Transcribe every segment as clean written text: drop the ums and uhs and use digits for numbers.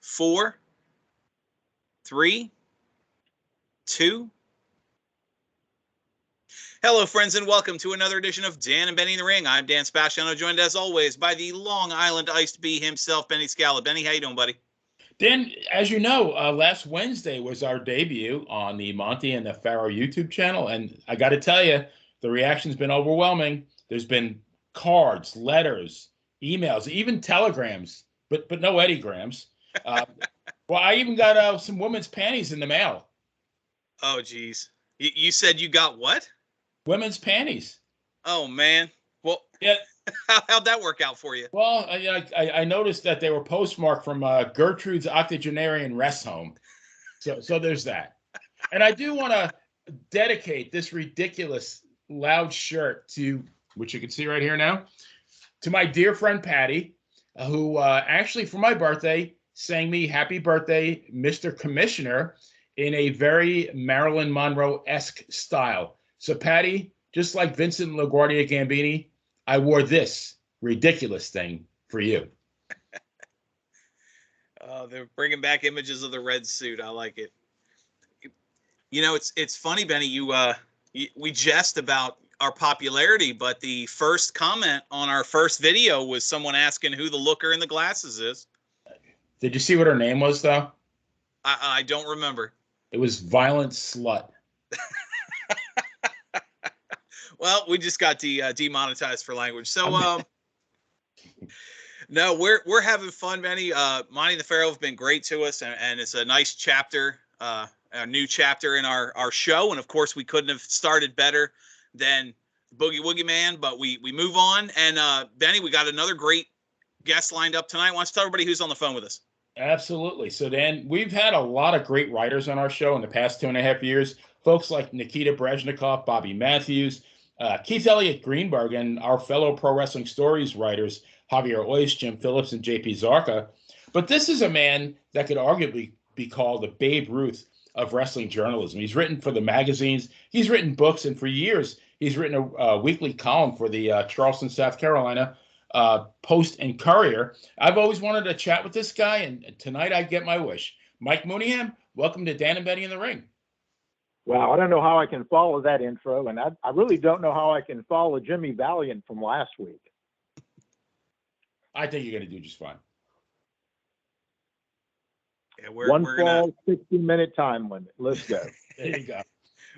4, 3, 2. Hello, friends, and welcome to another edition of Dan and Benny in the Ring. I'm Dan Spasciano, joined as always by the Long Island Iced Bee himself, Benny Scala. Benny, how you doing, buddy? Dan, as you know, last Wednesday was our debut on the Monty and the Pharaoh YouTube channel, and I got to tell you, the reaction's been overwhelming. There's been cards, letters, emails, even telegrams, but no Eddiegrams. Well, I even got some women's panties in the mail. Oh, geez. You said you got what? Women's panties. Oh, man. Well, yeah. How'd that work out for you? Well, I noticed that they were postmarked from Gertrude's Octogenarian Rest Home. So there's that. And I do want to dedicate this ridiculous loud shirt to, which you can see right here now, to my dear friend Patty, who actually for my birthday sang me Happy Birthday, Mr. Commissioner, in a very Marilyn Monroe-esque style. So Patty, just like Vincent LaGuardia Gambini, I wore this ridiculous thing for you. They're bringing back images of the red suit. I like it. You know, it's funny, Benny. We jest about our popularity, but the first comment on our first video was someone asking who the looker in the glasses is. Did you see what her name was, though? I don't remember. It was Violent Slut. Well, we just got demonetized for language. So, no, we're having fun, Benny. Monty and the Pharaoh have been great to us, and it's a nice chapter, a new chapter in our show. And of course, we couldn't have started better than Boogie Woogie Man. But we move on, and Benny, we got another great guest lined up tonight. Why don't you tell everybody who's on the phone with us? Absolutely. So, Dan, we've had a lot of great writers on our show in the past 2.5 years. Folks like Nikita Brezhnikov, Bobby Matthews, Keith Elliott Greenberg, and our fellow Pro Wrestling Stories writers, Javier Ois, Jim Phillips, and JP Zarka. But this is a man that could arguably be called the Babe Ruth of wrestling journalism. He's written for the magazines. He's written books. And for years, he's written a weekly column for the Charleston, South Carolina Post and Courier. I've always wanted to chat with this guy, and tonight I get my wish. Mike Mooneyham, welcome to Dan and Benny in the Ring. Wow, I don't know how I can follow that intro, and I really don't know how I can follow Jimmy Valiant from last week. I think you're going to do just fine. Yeah, we're 60-minute time limit. Let's go. There you go.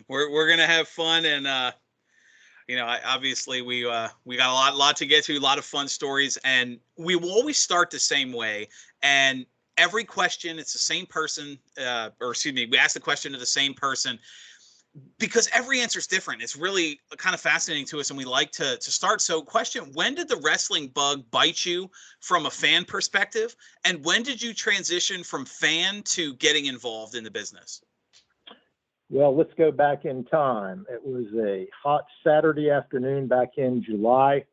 We're gonna have fun, and obviously we got a lot to get to, a lot of fun stories, and we will always start the same way. And every question, it's the same person, we ask the question to the same person because every answer is different. It's really kind of fascinating to us, and we like to start. So question, when did the wrestling bug bite you from a fan perspective? And when did you transition from fan to getting involved in the business? Well, let's go back in time. It was a hot Saturday afternoon back in July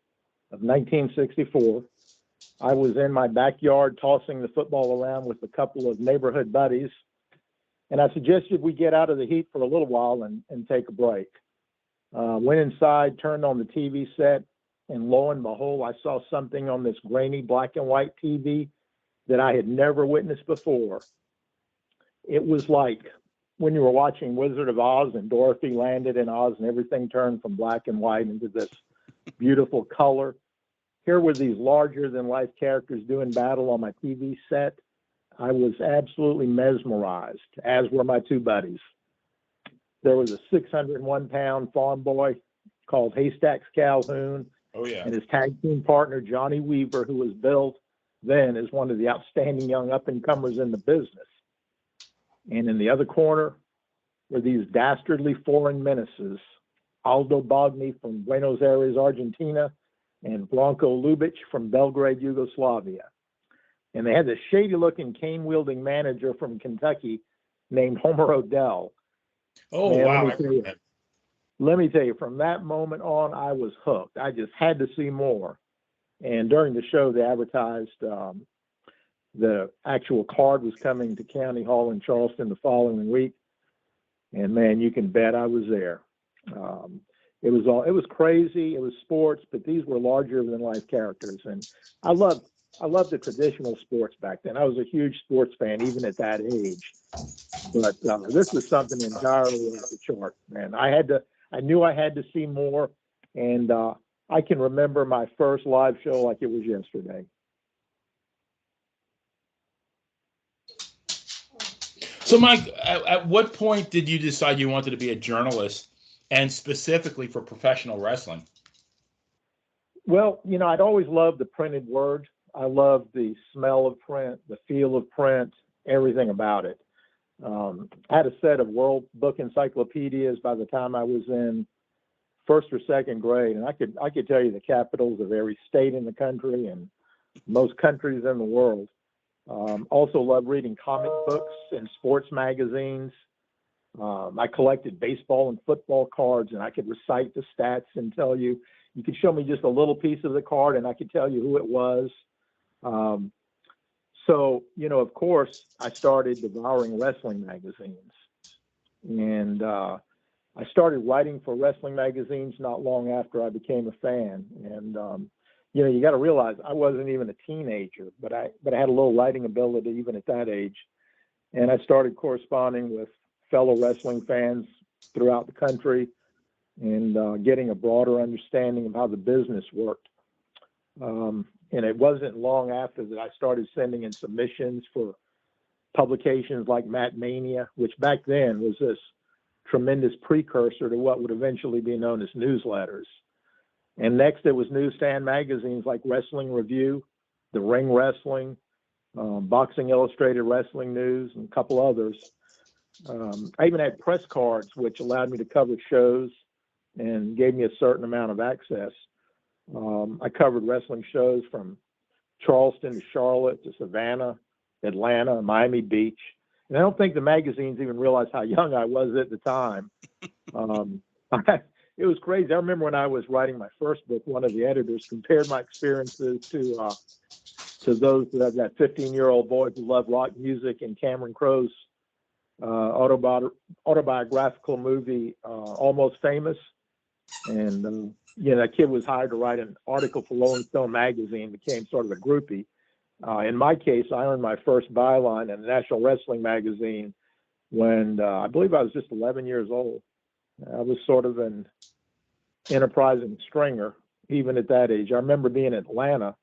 of 1964. I was in my backyard tossing the football around with a couple of neighborhood buddies, and I suggested we get out of the heat for a little while and take a break. Went inside, turned on the TV set, and lo and behold, I saw something on this grainy black and white TV that I had never witnessed before. It was like when you were watching Wizard of Oz and Dorothy landed in Oz and everything turned from black and white into this beautiful color. Here were these larger-than-life characters doing battle on my TV set. I was absolutely mesmerized, as were my two buddies. There was a 601-pound farm boy called Haystacks Calhoun, and his tag team partner, Johnny Weaver, who was billed then as one of the outstanding young up-and-comers in the business. And in the other corner were these dastardly foreign menaces, Aldo Bogny from Buenos Aires, Argentina, and Blanco Ljubic from Belgrade, Yugoslavia. And they had this shady-looking cane-wielding manager from Kentucky named Homer Odell. Oh, man, wow. Let me tell you, from that moment on, I was hooked. I just had to see more. And during the show, they advertised the actual card was coming to County Hall in Charleston the following week. And, man, you can bet I was there. It was crazy. It was sports, but these were larger than life characters. And I loved the traditional sports back then. I was a huge sports fan even at that age. But this was something entirely off the chart, man. I knew I had to see more, and I can remember my first live show like it was yesterday. So, Mike, at what point did you decide you wanted to be a journalist, and specifically for professional wrestling? Well, I'd always loved the printed word. I loved the smell of print, the feel of print, everything about it. I had a set of World Book encyclopedias by the time I was in first or second grade, and I could tell you the capitals of every state in the country and most countries in the world. Also loved reading comic books and sports magazines. I collected baseball and football cards, and I could recite the stats and tell you. You could show me just a little piece of the card, and I could tell you who it was. So, of course, I started devouring wrestling magazines. And I started writing for wrestling magazines not long after I became a fan. And, you got to realize I wasn't even a teenager, but I had a little writing ability even at that age. And I started corresponding with fellow wrestling fans throughout the country and getting a broader understanding of how the business worked. And it wasn't long after that I started sending in submissions for publications like Matt Mania, which back then was this tremendous precursor to what would eventually be known as newsletters. And next, there was newsstand magazines like Wrestling Review, The Ring Wrestling, Boxing Illustrated Wrestling News, and a couple others. I even had press cards, which allowed me to cover shows and gave me a certain amount of access. I covered wrestling shows from Charleston to Charlotte to Savannah, Atlanta, Miami Beach. And I don't think the magazines even realized how young I was at the time. It was crazy. I remember when I was writing my first book, one of the editors compared my experiences to those that 15-year-old boy who loved rock music and Cameron Crowe's autobiographical movie, Almost Famous. And, that kid was hired to write an article for Rolling Stone magazine, became sort of a groupie. In my case, I earned my first byline in the National Wrestling magazine when I believe I was just 11 years old. I was sort of an enterprising stringer, even at that age. I remember being in Atlanta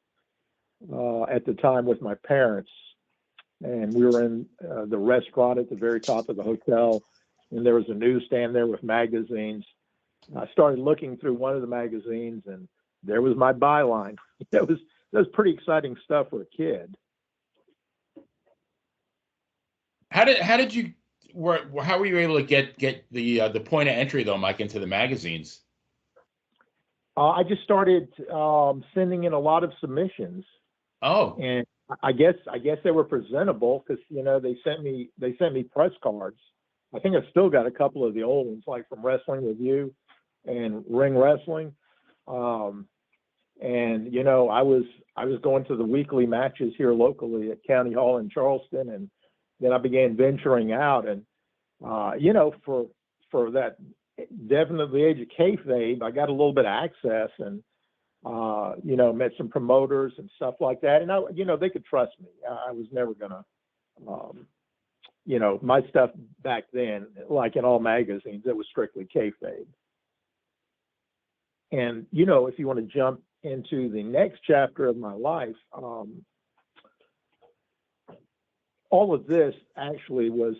at the time with my parents, and we were in the restaurant at the very top of the hotel, and there was a newsstand there with magazines. I started looking through one of the magazines, and there was my byline. That was pretty exciting stuff for a kid. How were you able to get the point of entry though, Mike, into the magazines? I just started sending in a lot of submissions. Oh, and I guess they were presentable because they sent me press cards. I think I've still got a couple of the old ones, like from Wrestling Review and Ring Wrestling. And I was going to the weekly matches here locally at County Hall in Charleston, and then I began venturing out, and for that definitely age of kayfabe, I got a little bit of access, and met some promoters and stuff like that, and they could trust me. I was never gonna, my stuff back then, like in all magazines, it was strictly kayfabe. And if you want to jump into the next chapter of my life, all of this actually was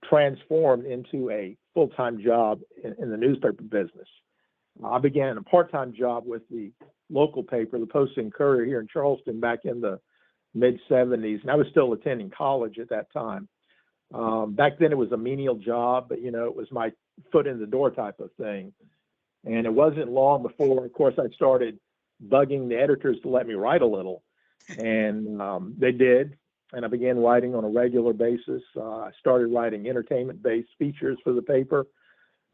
transformed into a full-time job in the newspaper business. I began a part-time job with the local paper, the Post and Courier here in Charleston, back in the mid-'70s, and I was still attending college at that time. Back then it was a menial job, but it was my foot in the door type of thing. And it wasn't long before, of course, I started bugging the editors to let me write a little, and they did. And I began writing on a regular basis. I started writing entertainment-based features for the paper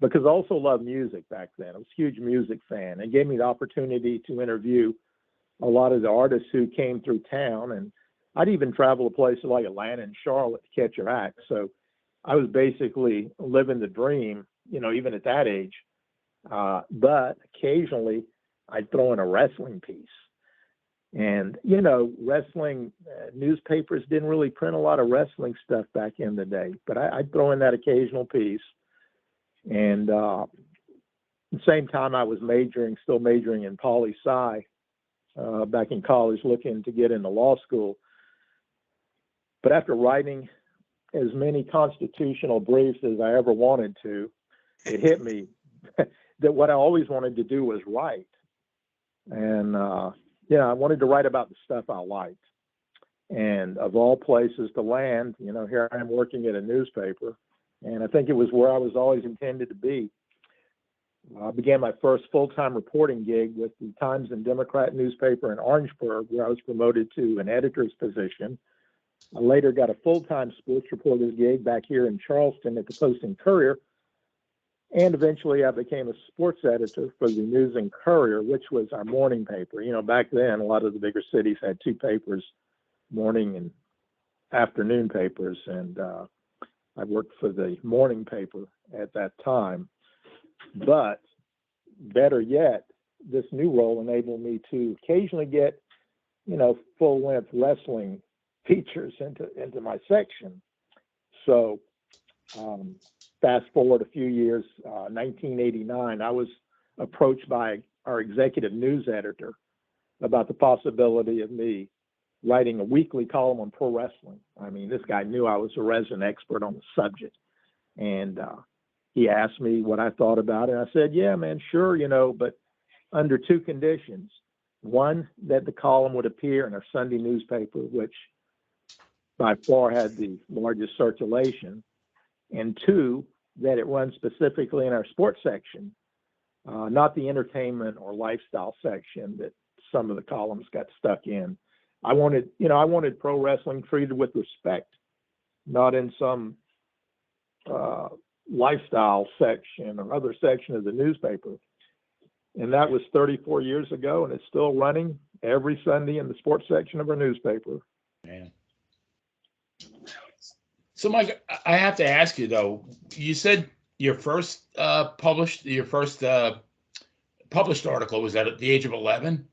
because I also loved music back then. I was a huge music fan. It gave me the opportunity to interview a lot of the artists who came through town, and I'd even travel to places like Atlanta and Charlotte to catch their act. So I was basically living the dream, even at that age. But occasionally I'd throw in a wrestling piece. And, wrestling newspapers didn't really print a lot of wrestling stuff back in the day, but I'd throw in that occasional piece. And at the same time, I was still majoring in poli-sci back in college, looking to get into law school. But after writing as many constitutional briefs as I ever wanted to, it hit me that what I always wanted to do was write. And, I wanted to write about the stuff I liked. And of all places to land, here I am working at a newspaper. And I think it was where I was always intended to be. I began my first full-time reporting gig with the Times and Democrat newspaper in Orangeburg, where I was promoted to an editor's position. I later got a full-time sports reporter's gig back here in Charleston at the Post and Courier. And eventually I became a sports editor for the News and Courier, which was our morning paper. Back then, a lot of the bigger cities had two papers, morning and afternoon papers. And I worked for the morning paper at that time. But better yet, this new role enabled me to occasionally get, full-length wrestling features into my section. So fast forward a few years, 1989, I was approached by our executive news editor about the possibility of me writing a weekly column on pro wrestling. I mean, this guy knew I was a resident expert on the subject. And he asked me what I thought about it. I said, yeah, man, sure, but under two conditions. One, that the column would appear in our Sunday newspaper, which by far had the largest circulation. And two, that it runs specifically in our sports section, not the entertainment or lifestyle section that some of the columns got stuck in. I wanted pro wrestling treated with respect, not in some lifestyle section or other section of the newspaper. And that was 34 years ago, and it's still running every Sunday in the sports section of our newspaper. Man. So, Mike, I have to ask you though. You said your first published article was at the age of 11.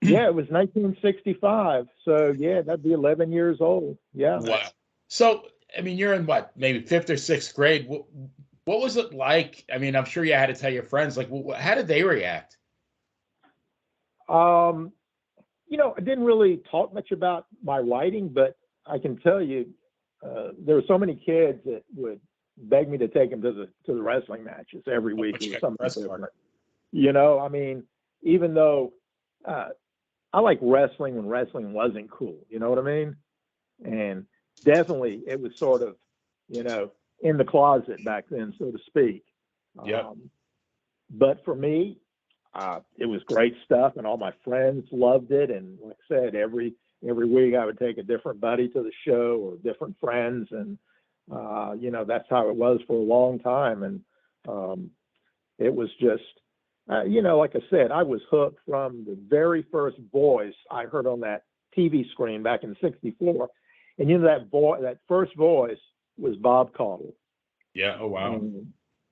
Yeah, it was 1965. So yeah, that'd be 11 years old. Yeah. Wow. So, I mean, you're in what, maybe 5th or 6th grade. What was it like? I mean, I'm sure you had to tell your friends. Like, how did they react? I didn't really talk much about my writing, but I can tell you, there were so many kids that would beg me to take them to the wrestling matches every week. It was something different. I mean, even though I like wrestling when wrestling wasn't cool, you know what I mean? And definitely it was sort of, in the closet back then, so to speak. Yeah. But for me, it was great stuff, and all my friends loved it. And like I said, every week I would take a different buddy to the show or different friends, and that's how it was for a long time. And it was just, like I said, I was hooked from the very first voice I heard on that TV screen back in '64. And that first voice was Bob Caudle. Yeah. Oh, wow.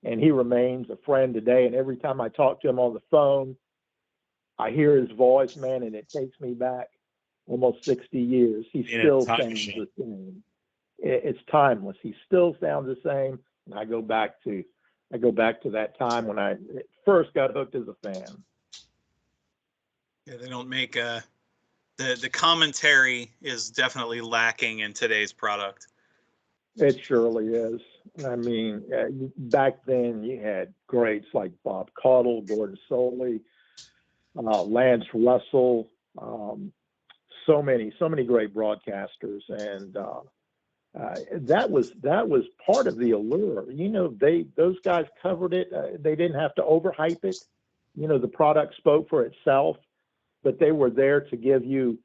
And he remains a friend today. And every time I talk to him on the phone, I hear his voice, man, and it takes me back almost 60 years. He still sounds the same. It's timeless. He still sounds the same. And I go back to that time when I first got hooked as a fan. Yeah, they don't make the commentary is definitely lacking in today's product. It surely is. I mean, back then you had greats like Bob Caudle, Gordon Soley, Lance Russell, so many great broadcasters, and that was part of the allure. Those guys covered it. They didn't have to overhype it. The product spoke for itself, but they were there to give you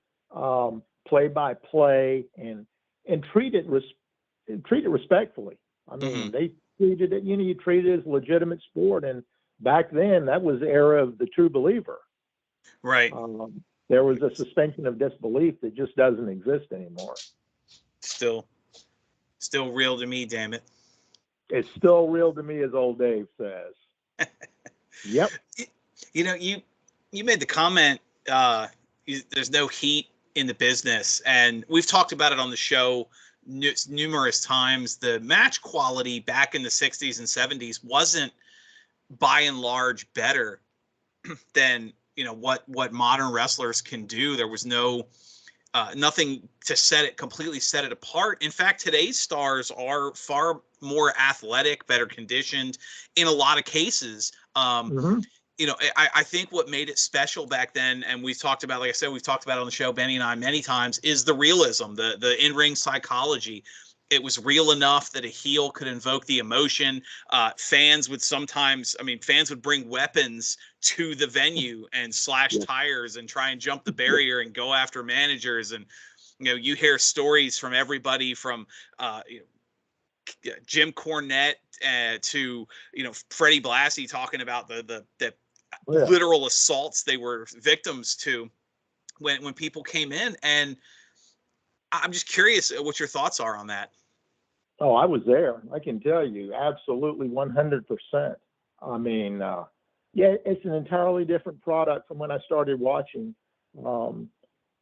play-by-play and treat it respectfully. I mean, they treated it. You treat it as legitimate sport, and back then that was the era of the true believer. Right. There was a suspension of disbelief that just doesn't exist anymore. Still real to me, damn it. It's still real to me, as old Dave says. Yep. You made the comment, there's no heat in the business, and we've talked about it on the show numerous times. The match quality back in the 60s and 70s wasn't by and large better than what modern wrestlers can do. There was nothing to completely set it apart. In fact, today's stars are far more athletic, better conditioned in a lot of cases. I think what made it special back then, and we've talked about, like I said, we've talked about it on the show, Benny and I, many times, is the realism, the in-ring psychology. It was real enough that a heel could invoke the emotion. Fans would bring weapons to the venue and slash tires and try and jump the barrier and go after managers. And, you hear stories from everybody from, Jim Cornette to, Freddie Blassie talking about the literal assaults they were victims to when people came in. And I'm just curious what your thoughts are on that. Oh, I was there. I can tell you, absolutely 100%. I mean, it's an entirely different product from when I started watching.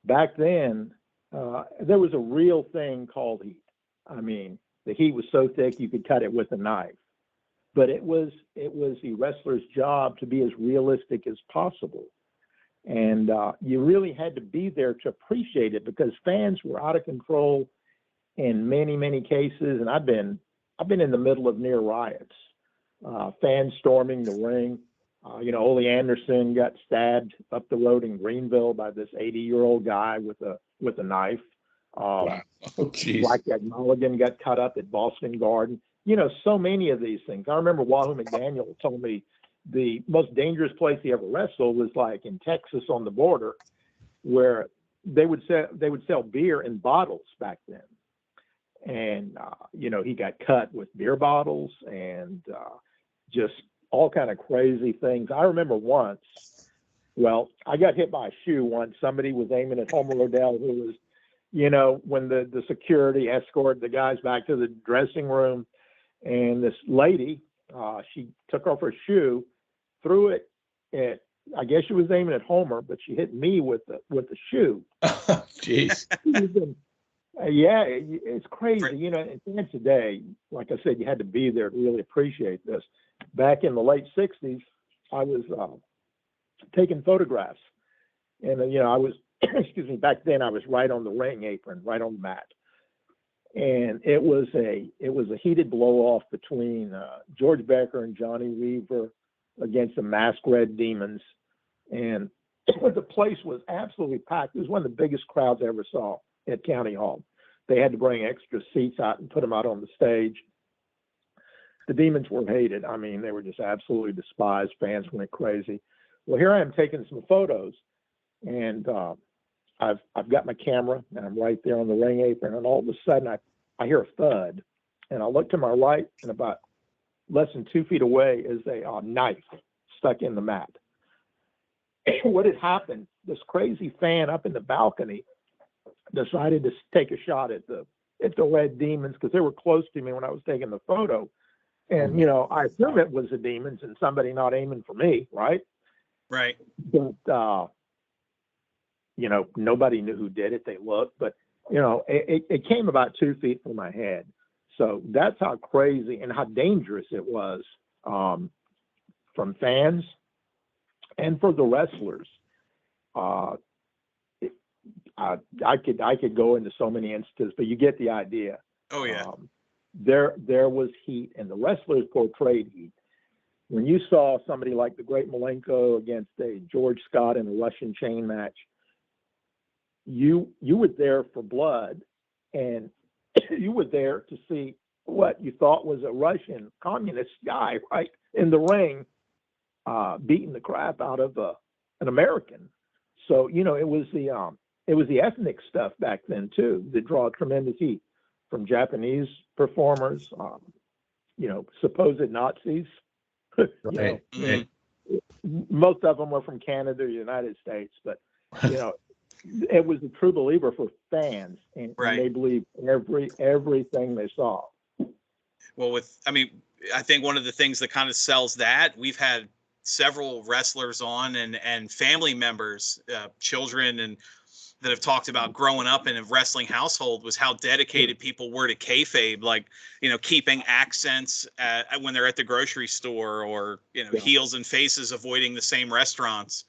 Back then, there was a real thing called heat. I mean, the heat was so thick you could cut it with a knife. But it was the wrestler's job to be as realistic as possible. And you really had to be there to appreciate it, because fans were out of control in many, many cases. And I've been in the middle of near riots, fans storming the ring. Ole Anderson got stabbed up the road in Greenville by this 80-year-old guy with a knife. Wow. Oh, geez. Blackjack Mulligan got cut up at Boston Garden. So many of these things. I remember Wahoo McDaniel told me the most dangerous place he ever wrestled was like in Texas on the border, where they would sell beer in bottles back then. And, he got cut with beer bottles and just all kind of crazy things. I remember once, I got hit by a shoe once. Somebody was aiming at Homer Rodell, who was, when the security escorted the guys back to the dressing room. And this lady, she took off her shoe, threw it at, I guess she was aiming at Homer, but she hit me with the shoe. Jeez. Yeah, it's crazy. And today, like I said, you had to be there to really appreciate this. Back in the late 60s, I was taking photographs. And, I was, back then I was right on the ring apron, right on the mat. And it was a heated blow-off between George Becker and Johnny Weaver against the Masked Red Demons. And the place was absolutely packed. It was one of the biggest crowds I ever saw at County Hall. They had to bring extra seats out and put them out on the stage. The Demons were hated. I mean, they were just absolutely despised. Fans went crazy. Well, here I am taking some photos, and I've got my camera, and I'm right there on the ring apron, and all of a sudden I hear a thud, and I look to my right, and about less than 2 feet away is a knife stuck in the mat. What had happened, this crazy fan up in the balcony decided to take a shot at the Red Demons, because they were close to me when I was taking the photo. And, I assume it was the Demons and somebody not aiming for me, right? Right. But, nobody knew who did it. They looked, but, it came about 2 feet from my head. So that's how crazy and how dangerous it was from fans and for the wrestlers. I could go into so many instances, but you get the idea. Oh yeah. There was heat, and the wrestlers portrayed heat. When you saw somebody like the Great Malenko against a George Scott in a Russian chain match, you were there for blood, and you were there to see what you thought was a Russian communist guy right in the ring, beating the crap out of an American. So it was the ethnic stuff back then too that draw tremendous heat from Japanese performers, supposed Nazis. Right. Most of them were from Canada or the United States, but it was a true believer for fans, and they believed everything they saw. Well, I think one of the things that kind of sells that, we've had several wrestlers on and family members, children, and that have talked about growing up in a wrestling household was how dedicated people were to kayfabe, like, keeping accents when they're at the grocery store, or, heels and faces avoiding the same restaurants.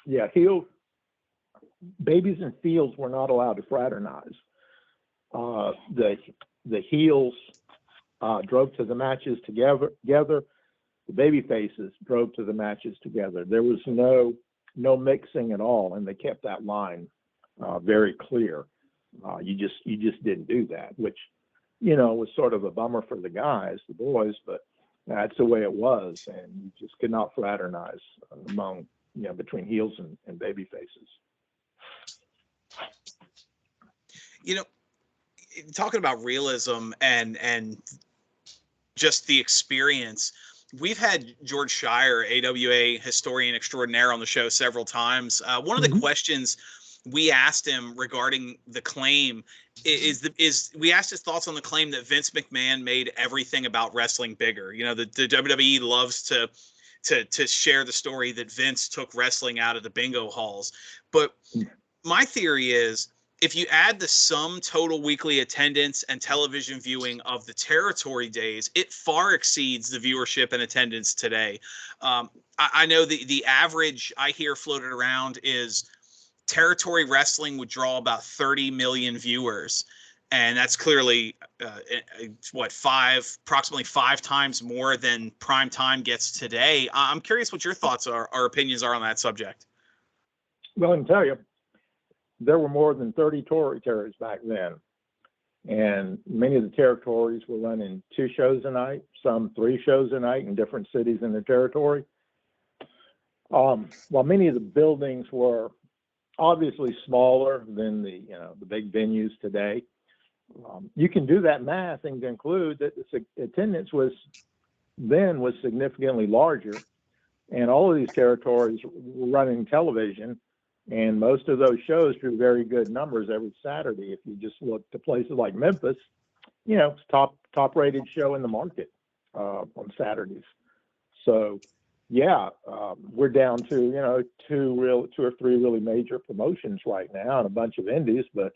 Yeah, babies and heels were not allowed to fraternize. The heels drove to the matches together. The baby faces drove to the matches together. There was no mixing at all, and they kept that line very clear. You just didn't do that, which was sort of a bummer for the guys, the boys, but that's the way it was, and you just could not fraternize among between heels and baby faces. Talking about realism and just the experience, we've had George Shire, AWA historian extraordinaire, on the show several times. One of the questions we asked him regarding the claim is we asked his thoughts on the claim that Vince McMahon made everything about wrestling bigger. The WWE loves to share the story that Vince took wrestling out of the bingo halls. But my theory is, if you add the sum total weekly attendance and television viewing of the territory days, it far exceeds the viewership and attendance today. I know the average I hear floated around is territory wrestling would draw about 30 million viewers. And that's clearly approximately 5 times more than prime time gets today. I'm curious what your thoughts or opinions are on that subject. Well, I can tell you, there were more than 30 territories back then, and many of the territories were running 2 shows a night, some 3 shows a night in different cities in the territory. While many of the buildings were obviously smaller than the big venues today, you can do that math and conclude that the attendance was significantly larger, and all of these territories were running television. And most of those shows drew very good numbers every Saturday. If you just look to places like Memphis, it's top rated show in the market on Saturdays. So, we're down to 2 or 3 really major promotions right now and a bunch of indies, but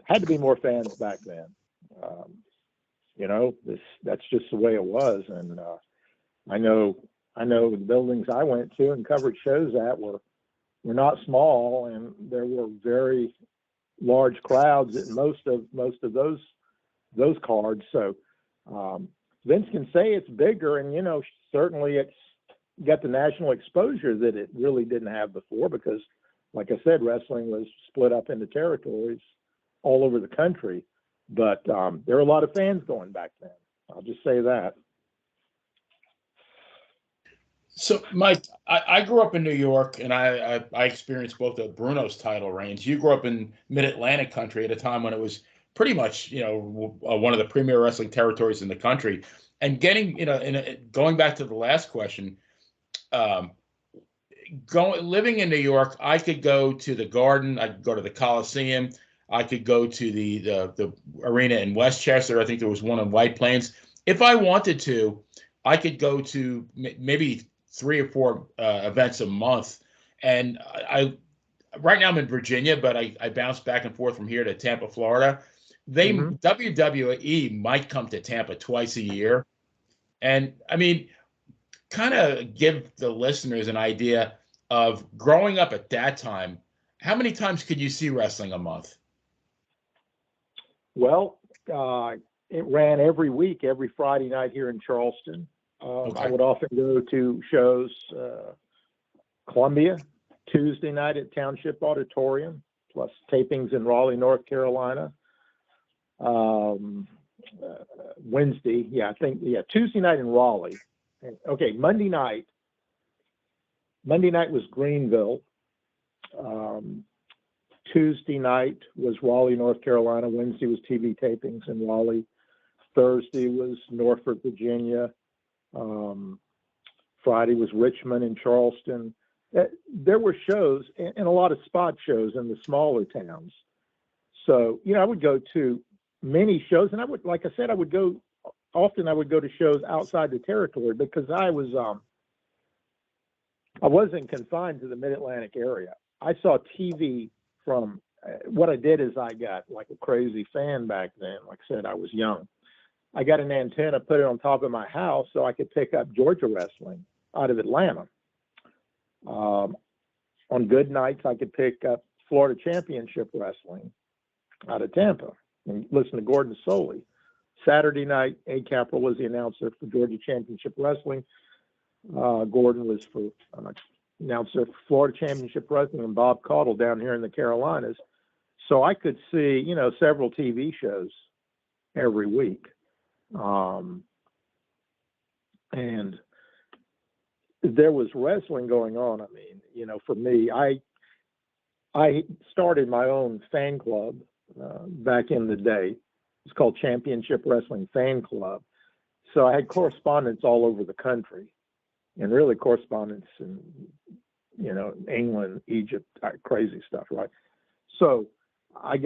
had to be more fans back then. That's just the way it was, and I know the buildings I went to and covered shows at were not small, and there were very large crowds at most of those cards. So Vince can say it's bigger, and certainly it's got the national exposure that it really didn't have before, because, like I said, wrestling was split up into territories all over the country. But there were a lot of fans going back then. I'll just say that. So, Mike, I grew up in New York, and I experienced both of Bruno's title reigns. You grew up in Mid-Atlantic country at a time when it was pretty much, one of the premier wrestling territories in the country. And going back to the last question, living in New York, I could go to the Garden, I could go to the Coliseum, I could go to the arena in Westchester. I think there was one in White Plains. If I wanted to, I could go to maybe 3 or 4 events a month. And right now I'm in Virginia, but I bounce back and forth from here to Tampa, Florida. WWE might come to Tampa twice a year. And I mean, kind of give the listeners an idea of growing up at that time. How many times could you see wrestling a month? Well, it ran every week, every Friday night here in Charleston. Okay. I would often go to shows, Columbia, Tuesday night at Township Auditorium, plus tapings in Raleigh, North Carolina. Wednesday, Tuesday night in Raleigh. Okay, Monday night was Greenville. Tuesday night was Raleigh, North Carolina. Wednesday was TV tapings in Raleigh. Thursday was Norfolk, Virginia. Friday was Richmond and Charleston. There were shows and a lot of spot shows in the smaller towns. So, I would go to many shows, and I would go often I would go to shows outside the territory because I wasn't confined to the Mid-Atlantic area. I saw TV from, what I did is I got like a crazy fan back then. Like I said, I was young. I got an antenna, put it on top of my house so I could pick up Georgia wrestling out of Atlanta. On good nights, I could pick up Florida Championship Wrestling out of Tampa and listen to Gordon Soley. Saturday night, A. Capral was the announcer for Georgia Championship Wrestling. Gordon was for announcer for Florida Championship Wrestling, and Bob Caudle down here in the Carolinas. So I could see, several TV shows every week. And there was wrestling going on. I mean, for me, I started my own fan club back in the day. It's called Championship Wrestling Fan Club. So I had correspondents all over the country, and really correspondents in, England, Egypt, crazy stuff, right? So I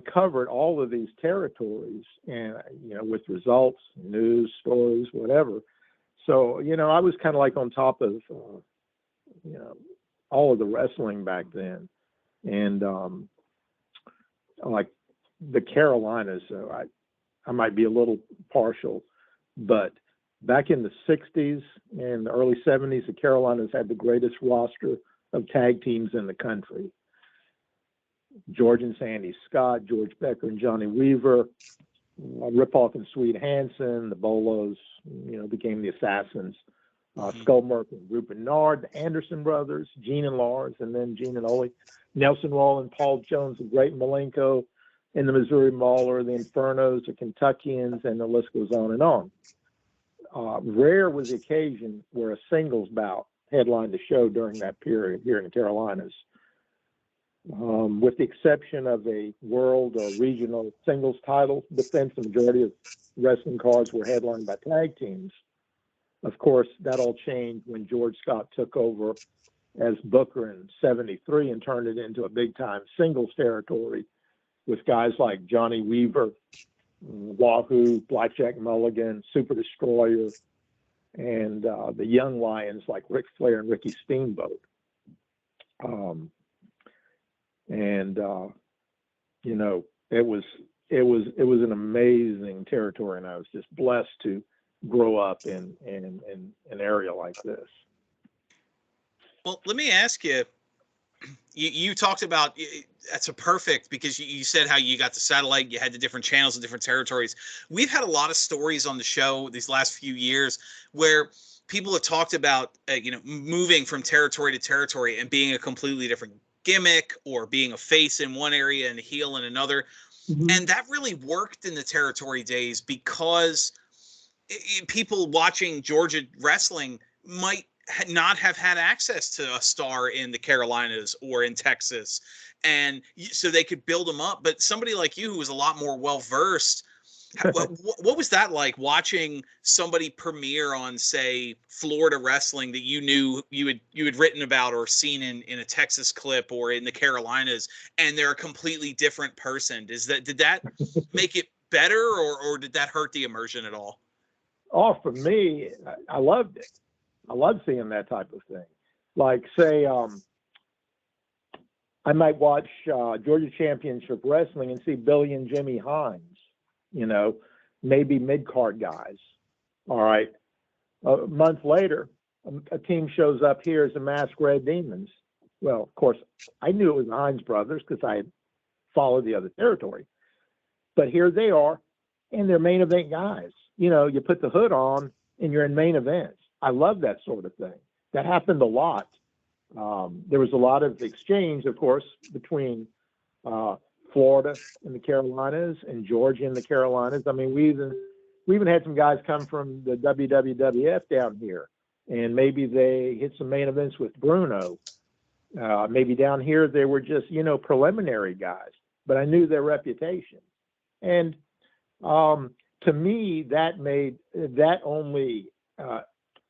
covered all of these territories, and with results, news, stories, whatever. So I was kind of like on top of all of the wrestling back then, and like the Carolinas. I might be a little partial, but back in the 60s and the early 70s, the Carolinas had the greatest roster of tag teams in the country. George and Sandy Scott, George Becker and Johnny Weaver, Ripoff and Sweet Hansen, the Bolos, became the Assassins, Skullmark and Rupert Nard, the Anderson brothers, Gene and Lars, and then Gene and Ole, Nelson Wall and Paul Jones, the Great Malenko, and the Missouri Mauler, the Infernos, the Kentuckians, and the list goes on and on. Rare was the occasion where a singles bout headlined the show during that period here in the Carolinas. With the exception of a world or regional singles title defense, the majority of wrestling cards were headlined by tag teams. Of course, that all changed when George Scott took over as booker in '73 and turned it into a big-time singles territory with guys like Johnny Weaver, Wahoo, Blackjack Mulligan, Super Destroyer, and the young lions like Ric Flair and Ricky Steamboat. It was an amazing territory, and I was just blessed to grow up in an area like this. Well, let me ask you. You talked about, that's a perfect, because you said how you got the satellite, you had the different channels and different territories. We've had a lot of stories on the show these last few years where people have talked about moving from territory to territory and being a completely different gimmick, or being a face in one area and a heel in another. Mm-hmm. And that really worked in the territory days because people watching Georgia wrestling might not have had access to a star in the Carolinas or in Texas, and so they could build them up. But somebody like you, who was a lot more well-versed, what was that like, watching somebody premiere on, say, Florida wrestling that you knew you had written about or seen in a Texas clip or in the Carolinas, and they're a completely different person? Did that make it better, or did that hurt the immersion at all? Oh, for me, I loved it. I love seeing that type of thing. Like, say, I might watch Georgia Championship Wrestling and see Billy and Jimmy Hines, maybe mid-card guys. All right. A month later, a team shows up here as the Masked Red Demons. Well, of course, I knew it was the Hines brothers because I had followed the other territory. But here they are, and they're main event guys. You put the hood on, and you're in main events. I love that sort of thing. That happened a lot. There was a lot of exchange, of course, between Florida and the Carolinas and Georgia and the Carolinas. I mean, we even had some guys come from the WWF down here, and maybe they hit some main events with Bruno. Maybe down here they were just, preliminary guys, but I knew their reputation. And to me, that only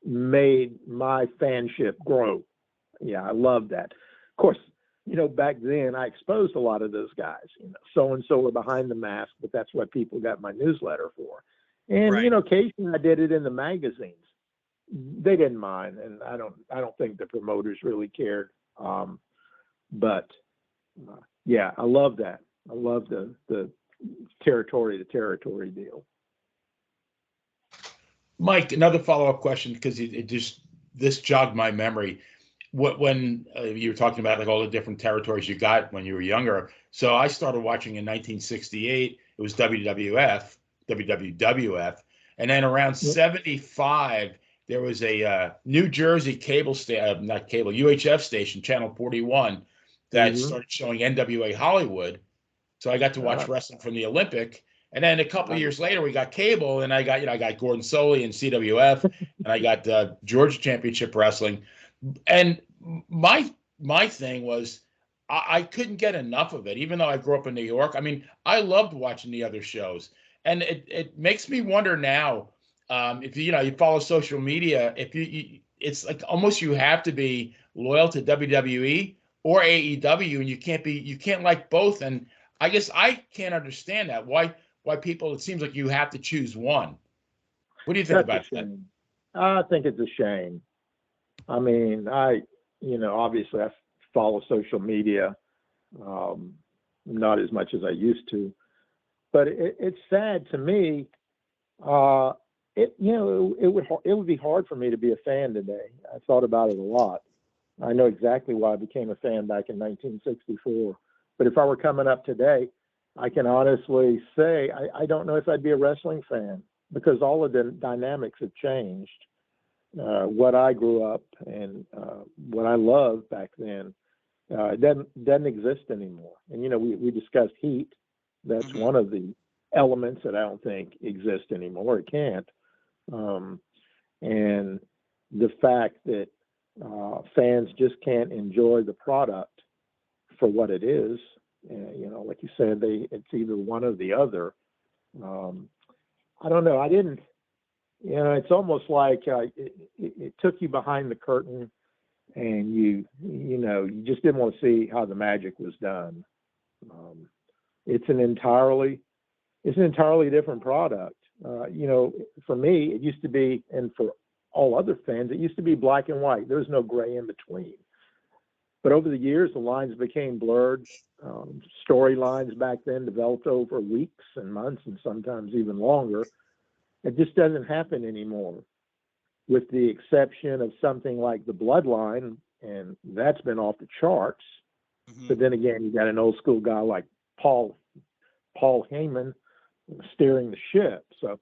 made my fanship grow. Yeah, I love that. Of course, back then I exposed a lot of those guys. So-and-so were behind the mask, but that's what people got my newsletter for. And Right. occasionally I did it in the magazines. They didn't mind, and I don't think the promoters really cared. But yeah, I love that. I love the territory to territory deal. Mike, another follow-up question, because it just this jogged my memory. When you were talking about like all the different territories you got when you were younger. So I started watching in 1968. It was WWF, and then around Yep. 75 there was a New Jersey cable not cable, UHF station, Channel 41, that Mm-hmm. started showing NWA Hollywood. So I got to watch wrestling from the Olympic. And then a couple of years later, we got cable, and I got Gordon Soley and CWF, and I got Georgia Championship Wrestling. And my thing was I couldn't get enough of it, even though I grew up in New York. I mean, I loved watching the other shows, and it makes me wonder now, if you follow social media, if it's like almost you have to be loyal to WWE or AEW, and you can't like both. And I guess I can't understand that. Why people, it seems like you have to choose one. What do you think That's a about that? shame. I think it's a shame. I mean, obviously I follow social media, not as much as I used to, but it's sad to me. It would be hard for me to be a fan today. I thought about it a lot. I know exactly why I became a fan back in 1964. But if I were coming up today, I can honestly say I don't know if I'd be a wrestling fan, because all of the dynamics have changed. What I grew up and what I loved back then doesn't exist anymore. And we discussed heat. That's Mm-hmm. one of the elements that I don't think exists anymore. It can't. And the fact that fans just can't enjoy the product for what it is. Like you said, it's either one or the other. I don't know. I didn't. It's almost like it took you behind the curtain, and you just didn't want to see how the magic was done. It's an entirely different product. For me, it used to be, and for all other fans, it used to be black and white. There was no gray in between. But over the years, the lines became blurred. Storylines back then developed over weeks and months, and sometimes even longer. It just doesn't happen anymore, with the exception of something like the Bloodline, and that's been off the charts. Mm-hmm. But then again, you got an old school guy like Paul Heyman steering the ship. So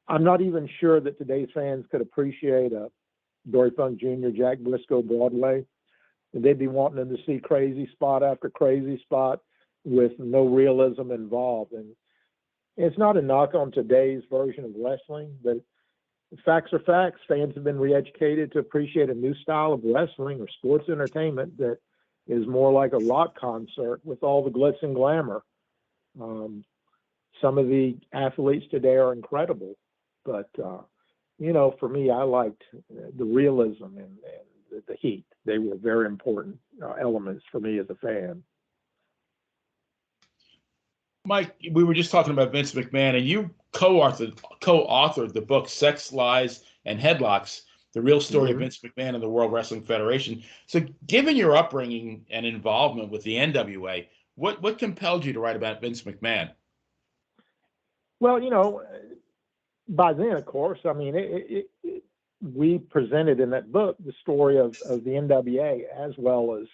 I'm not even sure that today's fans could appreciate a Dory Funk Jr., Jack Briscoe Broadway. They'd be wanting them to see crazy spot after crazy spot with no realism involved. And it's not a knock on today's version of wrestling, but facts are facts. Fans have been re-educated to appreciate a new style of wrestling or sports entertainment that is more like a rock concert with all the glitz and glamour. Some of the athletes today are incredible, but for me, I liked the realism and the heat. They were very important elements for me as a fan. Mike, we were just talking about Vince McMahon, and you co-authored the book Sex, Lies, and Headlocks, the real story of Vince McMahon and the World Wrestling Federation. So given your upbringing and involvement with the NWA, what compelled you to write about Vince McMahon? Well, by then, of course, I mean, we presented in that book the story of the NWA as well as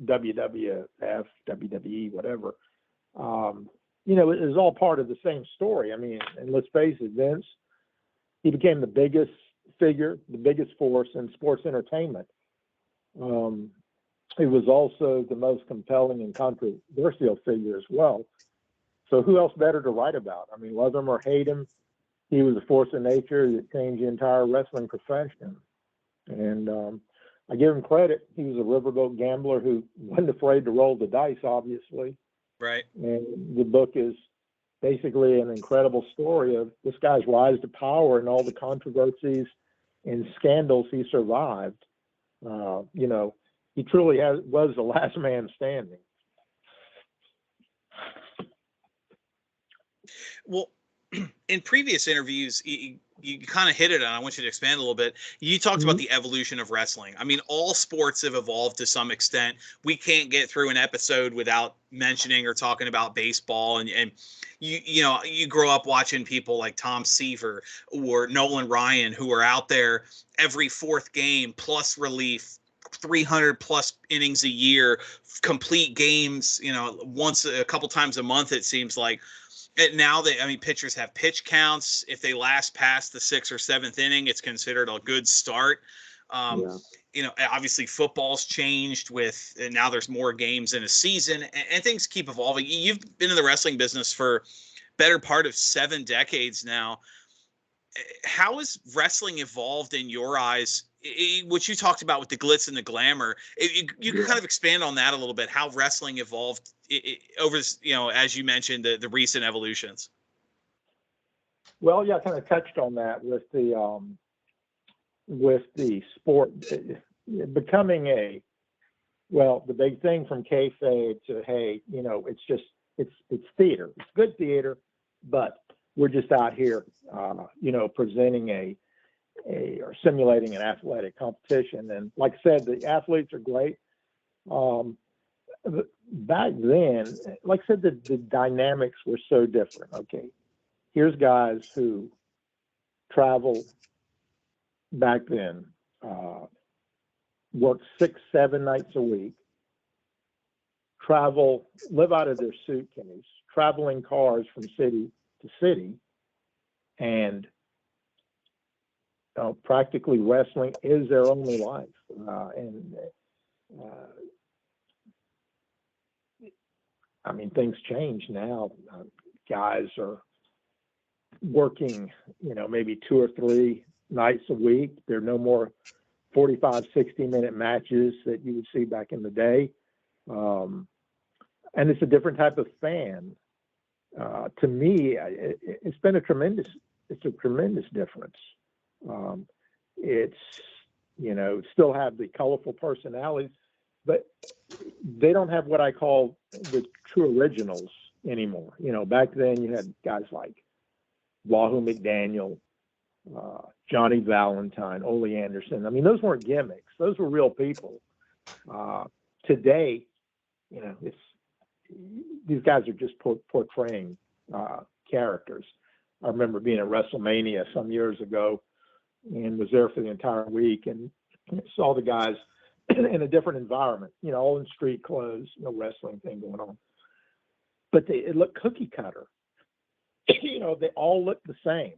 WWF, WWE, whatever. It was all part of the same story. I mean, and let's face it, Vince, he became the biggest figure, the biggest force in sports entertainment. He was also the most compelling and controversial figure as well. So who else better to write about? I mean, love him or hate him, he was a force of nature that changed the entire wrestling profession. And I give him credit. He was a riverboat gambler who wasn't afraid to roll the dice, obviously. Right. And the book is basically an incredible story of this guy's rise to power and all the controversies and scandals he survived. He truly was the last man standing. Well, in previous interviews, you kind of hit it on. I want you to expand a little bit. You talked about the evolution of wrestling. I mean, all sports have evolved to some extent. We can't get through an episode without mentioning or talking about baseball. And you grow up watching people like Tom Seaver or Nolan Ryan, who are out there every fourth game plus relief, 300 plus innings a year, complete games, once a couple times a month, it seems like. And now pitchers have pitch counts. If they last past the 6th or 7th inning, it's considered a good start. Yeah. Obviously football's changed and now there's more games in a season, and things keep evolving. You've been in the wrestling business for better part of 7 decades now. How has wrestling evolved in your eyes? What you talked about with the glitz and the glamour, you can kind of expand on that a little bit, how wrestling evolved over, as you mentioned, the recent evolutions. Well, yeah, I kind of touched on that with the sport becoming the big thing from kayfabe to, hey, it's theater. It's good theater, but we're just out here, presenting or simulating an athletic competition. And like I said, the athletes are great. Back then, like I said, the dynamics were so different. Okay, here's guys who travel back then, worked 6-7 nights a week, live out of their suitcase, traveling cars from city to city, and practically wrestling is their only life. Things change now. Guys are working, maybe 2 or 3 nights a week. There are no more 45, 60-minute matches that you would see back in the day. And it's a different type of fan. To me, it's been a tremendous difference. It's, still have the colorful personalities, but they don't have what I call the true originals anymore. Back then you had guys like Wahoo McDaniel, Johnny Valentine, Ole Anderson. Those weren't gimmicks. Those were real people. Today, these guys are just portraying characters. I remember being at WrestleMania some years ago and was there for the entire week and saw the guys in a different environment, all in street clothes, no wrestling thing going on. But it looked cookie cutter. They all looked the same.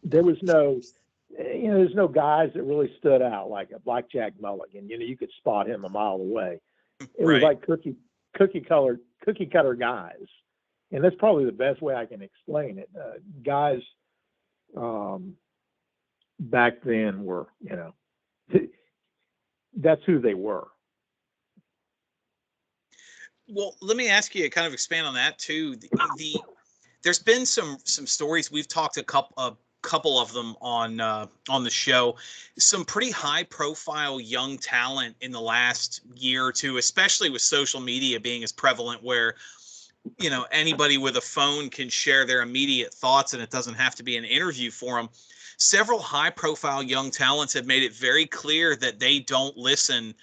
There was there's no guys that really stood out like a Blackjack Mulligan. You could spot him a mile away. It was like cookie cutter guys. And that's probably the best way I can explain it. Guys back then were, that's who they were. Well, let me ask you, kind of expand on that too. There's been some stories. We've talked a couple of them on the show. Some pretty high profile young talent in the last year or two, especially with social media being as prevalent, where anybody with a phone can share their immediate thoughts and it doesn't have to be an interview for them. Several high profile young talents have made it very clear that they don't listen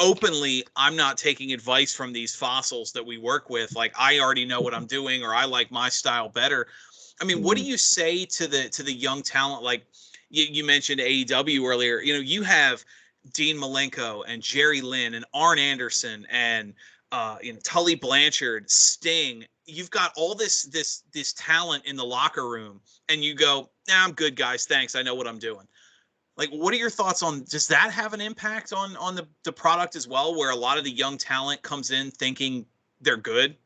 openly. I'm not taking advice from these fossils that we work with. Like, I already know what I'm doing, or I like my style better. What do you say to the young talent? Like you mentioned AEW earlier, you have Dean Malenko and Jerry Lynn and Arn Anderson and Tully Blanchard, Sting. You've got all this talent in the locker room, and you go, "Nah, I'm good, guys. Thanks. I know what I'm doing." Like, what are your thoughts on? Does that have an impact on the product as well, where a lot of the young talent comes in thinking they're good?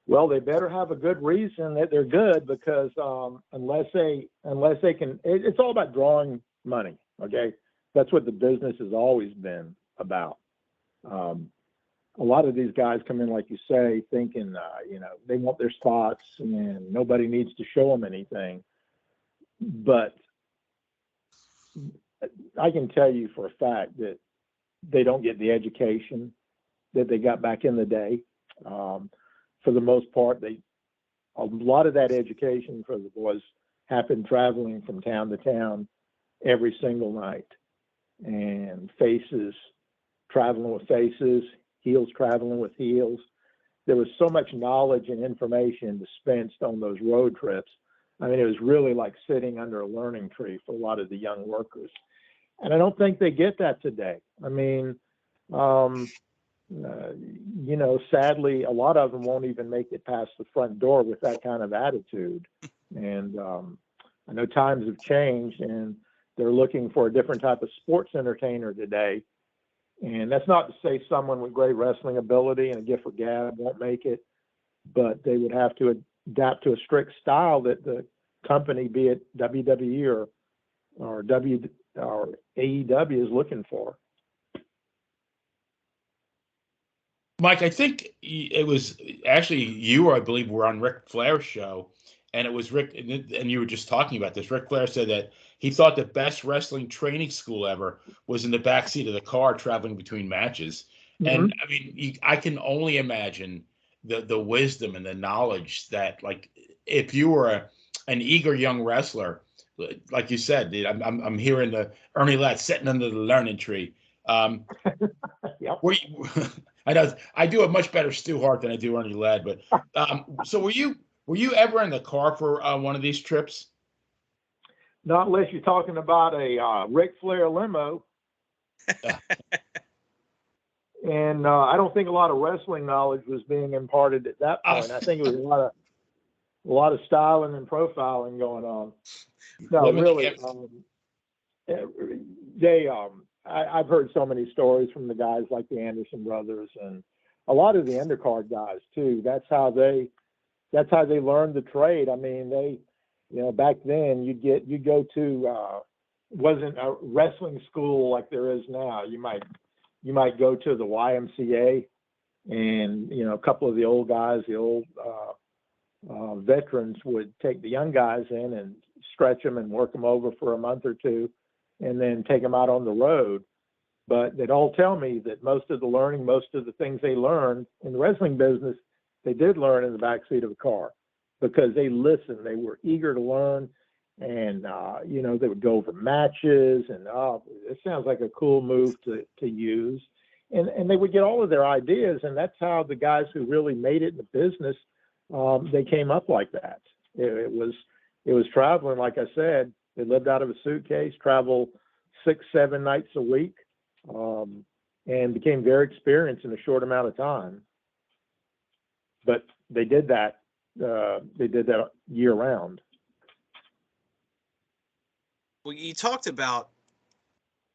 Well, they better have a good reason that they're good, because unless they can, it's all about drawing money. Okay, that's what the business has always been about. A lot of these guys come in, like you say, thinking, they want their spots and nobody needs to show them anything. But I can tell you for a fact that they don't get the education that they got back in the day. For the most part, a lot of that education for the boys happened traveling from town to town every single night, and faces traveling with faces, heels traveling with heels. There was so much knowledge and information dispensed on those road trips. I mean, it was really like sitting under a learning tree for a lot of the young workers. And I don't think they get that today. I mean, you know, sadly, a lot of them won't even make it past the front door with that kind of attitude. And I know times have changed, and they're looking for a different type of sports entertainer today. And that's not to say someone with great wrestling ability and a gift for gab won't make it, but they would have to adapt to a strict style that the company, be it WWE or AEW, is looking for. Mike, I think it was actually you, I believe, were on Ric Flair's show, and it was Rick, and you were just talking about this. Ric Flair said that he thought the best wrestling training school ever was in the backseat of the car traveling between matches. Mm-hmm. And I mean, I can only imagine the wisdom and the knowledge that, like, if you were an eager young wrestler, like you said, dude, I'm hearing the Ernie Ladd sitting under the learning tree. Yep. I know I do a much better Stu Hart than I do Ernie Ladd, but so were you ever in the car for one of these trips? Not unless you're talking about a Ric Flair limo. And I don't think a lot of wrestling knowledge was being imparted at that point. I think it was a lot of styling and profiling going on. No, really, I've heard so many stories from the guys like the Anderson brothers and a lot of the undercard guys too. That's how they learned the trade. I mean, back then you'd go to wasn't a wrestling school like there is now. You might go to the YMCA, and a couple of the old guys, the old veterans, would take the young guys in and stretch them and work them over for a month or two, and then take them out on the road. But they'd all tell me that most of the things they learned in the wrestling business, they did learn in the backseat of a car, because they listened. They were eager to learn, and they would go over matches, and it sounds like a cool move to use, and they would get all of their ideas, and that's how the guys who really made it in the business, they came up like that. It was traveling, like I said. They lived out of a suitcase, travel 6-7 nights a week, and became very experienced in a short amount of time. But they did that. They did that year round. Well, you talked about,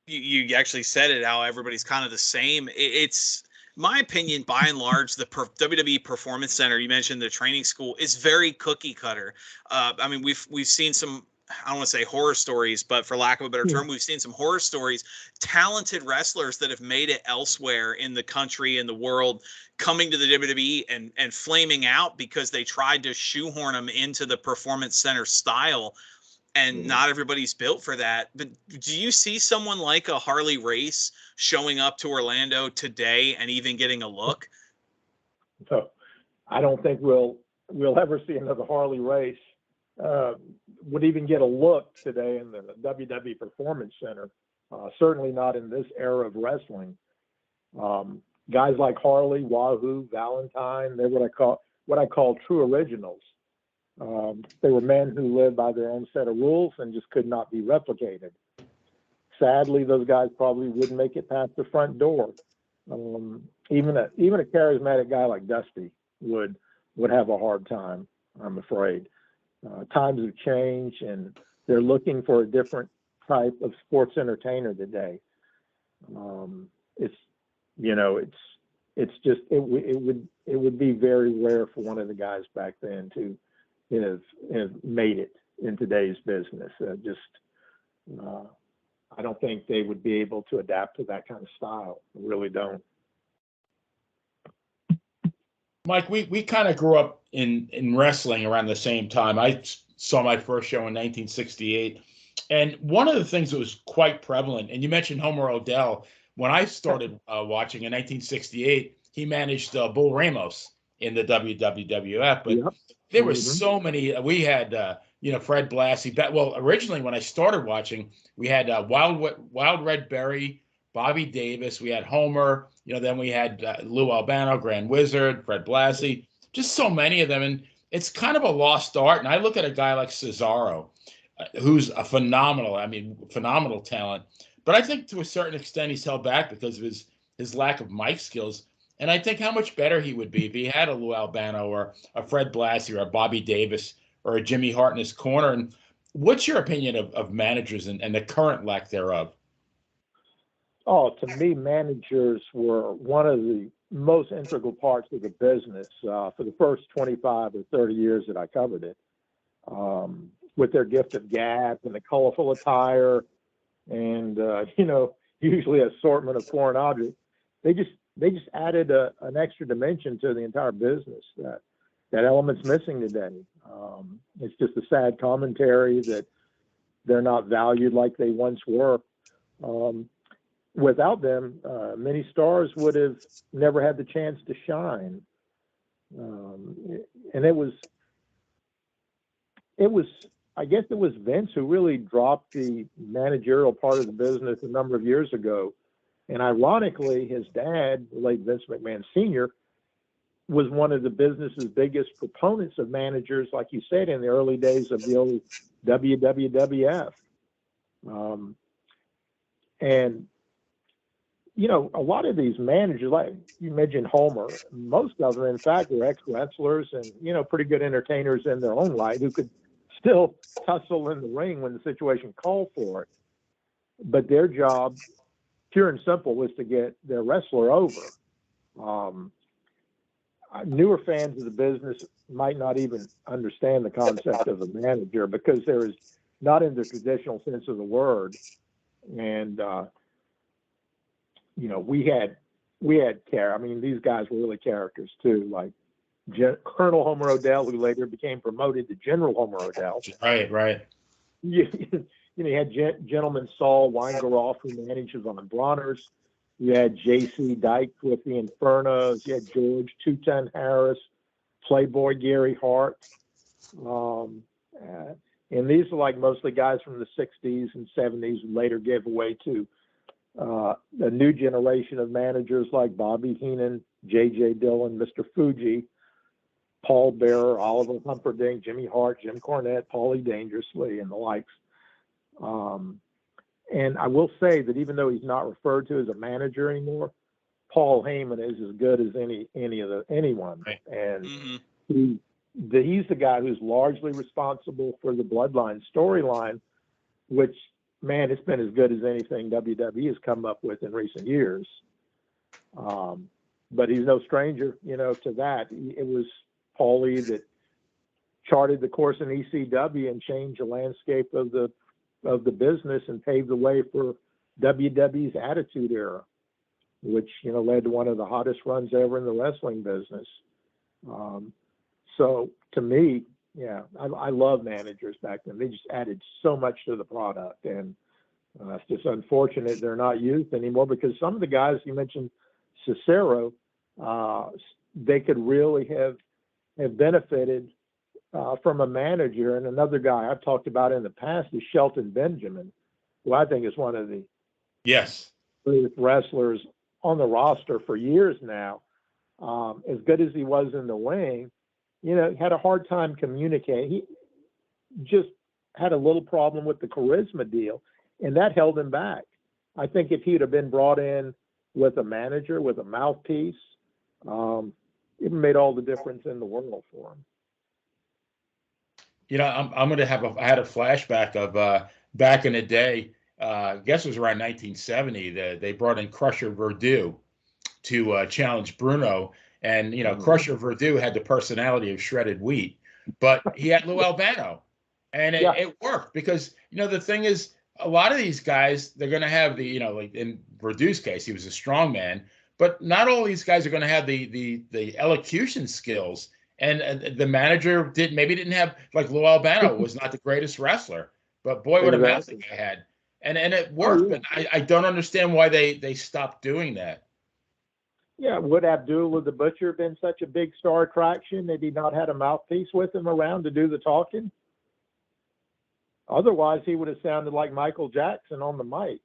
you actually said it, how everybody's kind of the same. It's my opinion, by and large, the WWE Performance Center, you mentioned the training school, is very cookie cutter. I mean, we've seen some, I don't want to say horror stories, but for lack of a better term, we've seen some horror stories, talented wrestlers that have made it elsewhere in the country and the world, coming to the WWE and flaming out because they tried to shoehorn them into the Performance Center style. And not everybody's built for that. But do you see someone like a Harley Race showing up to Orlando today and even getting a look? So I don't think we'll ever see another Harley Race would even get a look today in the WWE Performance Center. Certainly not in this era of wrestling. Guys like Harley, Wahoo, Valentine, they're what I call true originals. They were men who lived by their own set of rules and just could not be replicated. Sadly, those guys probably wouldn't make it past the front door. Even a charismatic guy like Dusty would have a hard time, I'm afraid. Times have changed, and they're looking for a different type of sports entertainer today. It would be very rare for one of the guys back then to have made it in today's business. I don't think they would be able to adapt to that kind of style. I really don't. Mike, we kind of grew up in wrestling around the same time. I saw my first show in 1968. And one of the things that was quite prevalent, and you mentioned Homer Odell, when I started watching in 1968, he managed Bull Ramos. in the WWF. But Yep. there were so many. We had, Fred Blassie. Well, originally when I started watching, we had Wild Red Berry, Bobby Davis. We had Homer. Then we had Lou Albano, Grand Wizard, Fred Blassie. Just so many of them, and it's kind of a lost art. And I look at a guy like Cesaro, who's a phenomenal talent. But I think to a certain extent he's held back because of his lack of mic skills. And I think how much better he would be if he had a Lou Albano or a Fred Blassie or a Bobby Davis or a Jimmy Hart in his corner. And what's your opinion of managers and the current lack thereof? Oh, to me, managers were one of the most integral parts of the business for the first 25 or 30 years that I covered it. With their gift of gab and the colorful attire and, usually assortment of foreign objects, they just added an extra dimension to the entire business that element's missing today. It's just a sad commentary that they're not valued like they once were. Without them, many stars would have never had the chance to shine. And it was, I guess it was Vince who really dropped the managerial part of the business a number of years ago. And ironically, his dad, the late Vince McMahon Sr., was one of the business's biggest proponents of managers, like you said, in the early days of the old WWF. And, a lot of these managers, like you mentioned Homer, most of them, in fact, were ex-wrestlers and, pretty good entertainers in their own right who could still tussle in the ring when the situation called for it. But their job, pure and simple, was to get their wrestler over. Newer fans of the business might not even understand the concept of a manager because there is not in the traditional sense of the word. And, we had care. I mean, these guys were really characters too, like Colonel Homer Odell, who later became promoted to General Homer Odell. Right. You had Gentleman Saul Weingeroff, who managed Von Bronner's. You had J.C. Dyke with the Infernos. You had George Two-Ton Harris, Playboy Gary Hart. And these are like mostly guys from the 60s and 70s and later gave way to a new generation of managers like Bobby Heenan, J.J. Dillon, Mr. Fuji, Paul Bearer, Oliver Humperdinck, Jimmy Hart, Jim Cornette, Paulie Dangerously, and the likes. And I will say that even though he's not referred to as a manager anymore, Paul Heyman is as good as anyone. Right. And he's the guy who's largely responsible for the Bloodline storyline, which, man, it's been as good as anything WWE has come up with in recent years. But he's no stranger, to that. It was Paulie that charted the course in ECW and changed the landscape of the business and paved the way for WWE's Attitude Era, which, led to one of the hottest runs ever in the wrestling business. So to me, yeah, I love managers back then. They just added so much to the product, and it's just unfortunate they're not used anymore because some of the guys you mentioned, Cesaro, they could really have benefited from a manager. And another guy I've talked about in the past is Shelton Benjamin, who I think is one of the greatest wrestlers on the roster for years now. As good as he was in the ring, had a hard time communicating. He just had a little problem with the charisma deal, and that held him back. I think if he'd have been brought in with a manager, with a mouthpiece, it made all the difference in the world for him. I'm going to I had a flashback of back in the day. I guess it was around 1970 that they brought in Crusher Verdue to challenge Bruno. And, Crusher Verdue had the personality of shredded wheat, but he had Lou Albano. And it worked because, the thing is, a lot of these guys, they're going to have like in Verdue's case, he was a strong man, but not all these guys are going to have the elocution skills. And the manager didn't have, like Lou Albano was not the greatest wrestler, but boy, what a mouth the guy had. And it worked, but I don't understand why they stopped doing that. Yeah, would Abdullah the Butcher have been such a big star attraction had he not had a mouthpiece with him around to do the talking? Otherwise, he would have sounded like Michael Jackson on the mic.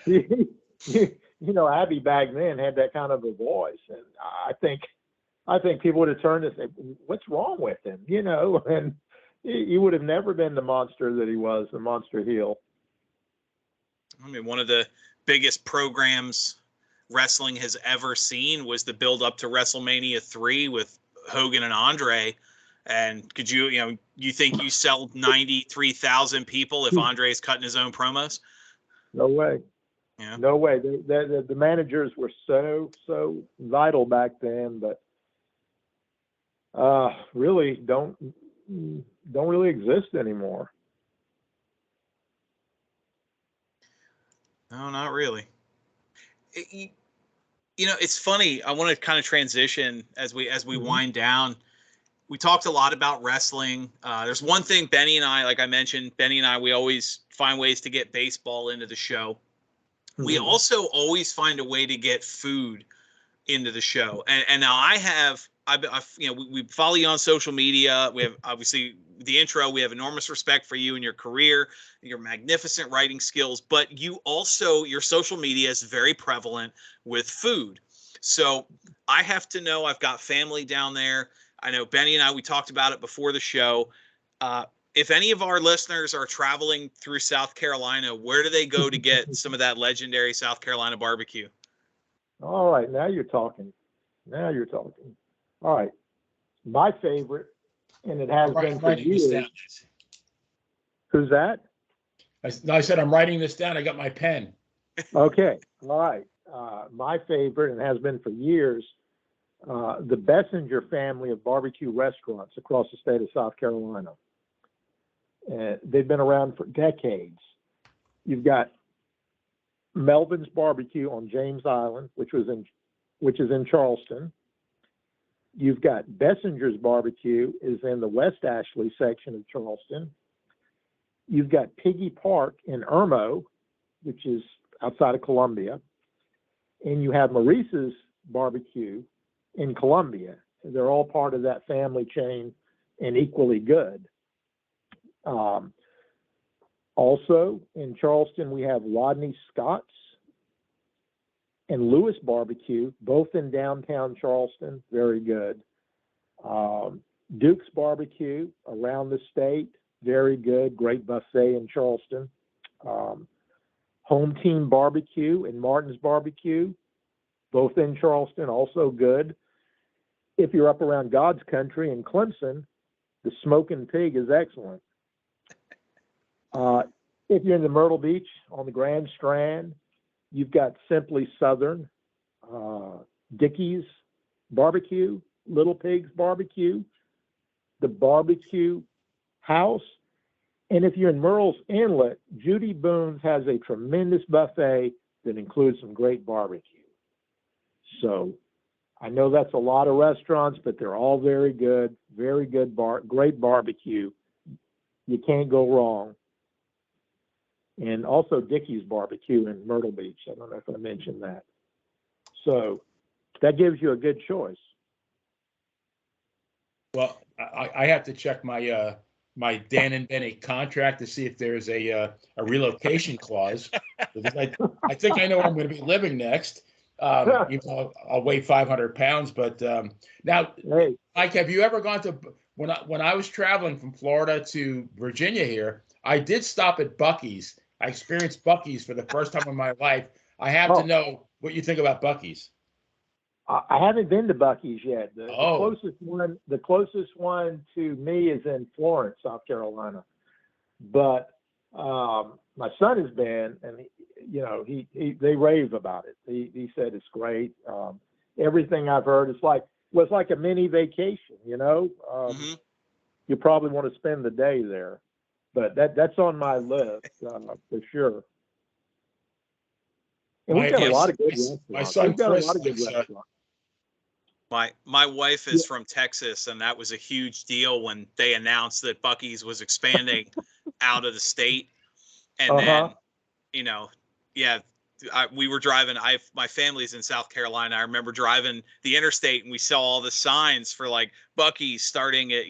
You know, Abby back then had that kind of a voice, and I think people would have turned and said, "What's wrong with him?" You know, and he would have never been the monster that he was, the monster heel. I mean, one of the biggest programs wrestling has ever seen was the build up to WrestleMania 3 with Hogan and Andre. And could you think you sell 93,000 people if Andre's cutting his own promos? No way. Yeah. No way. The managers were so vital back then, but really don't really exist anymore. No, not really. It's funny. I want to kind of transition as we wind down. We talked a lot about wrestling. There's one thing Benny and I, like I mentioned, we always find ways to get baseball into the show. We also always find a way to get food into the show. And now I've we follow you on social media. We have obviously the intro. We have enormous respect for you and your career, your magnificent writing skills, but you also, your social media is very prevalent with food. So I have to know, I've got family down there. I know Benny and I, we talked about it before the show. If any of our listeners are traveling through South Carolina, where do they go to get some of that legendary South Carolina barbecue? All right, now you're talking. All right, my favorite, and it has been for years. Who's that? I said I'm writing this down. I got my pen. Okay, all right. My favorite, and has been for years, the Bessinger family of barbecue restaurants across the state of South Carolina. They've been around for decades. You've got Melvin's Barbecue on James Island, which is in Charleston. You've got Bessinger's Barbecue is in the West Ashley section of Charleston. You've got Piggy Park in Irmo, which is outside of Columbia. And you have Maurice's Barbecue in Columbia. They're all part of that family chain and equally good. Also in Charleston, we have Rodney Scott's and Lewis Barbecue, both in downtown Charleston, very good. Duke's Barbecue around the state, very good, great buffet in Charleston. Home Team Barbecue and Martin's Barbecue, both in Charleston, also good. If you're up around God's Country in Clemson, the Smoking Pig is excellent. If you're in the Myrtle Beach on the Grand Strand, you've got Simply Southern, Dickey's Barbecue, Little Pig's Barbecue, the Barbecue House. And if you're in Murrells Inlet, Judy Boone's has a tremendous buffet that includes some great barbecue. So I know that's a lot of restaurants, but they're all very good, great barbecue. You can't go wrong. And also Dickey's Barbecue in Myrtle Beach. I don't know if I mentioned that. So that gives you a good choice. Well, I have to check my my Dan and Benny contract to see if there's a relocation clause. I think I know where I'm going to be living next. Even though I'll weigh 500 pounds. But now, Hey. Mike, have you ever gone to when I was traveling from Florida to Virginia here? I did stop at Buc-ee's. I experienced Buc-ee's for the first time in my life. I have to know what you think about Buc-ee's. I haven't been to Buc-ee's yet. The closest one to me is in Florence, South Carolina. But my son has been, and they rave about it. He said it's great. Everything I've heard, it's like a mini vacation. You probably want to spend the day there. But that's on my list for sure. And we've got a lot of good restaurants. My son Chris My wife is from Texas, and that was a huge deal when they announced that Buc-ee's was expanding out of the state. And then, we were driving. My family's in South Carolina. I remember driving the interstate, and we saw all the signs for like Buc-ee's starting at,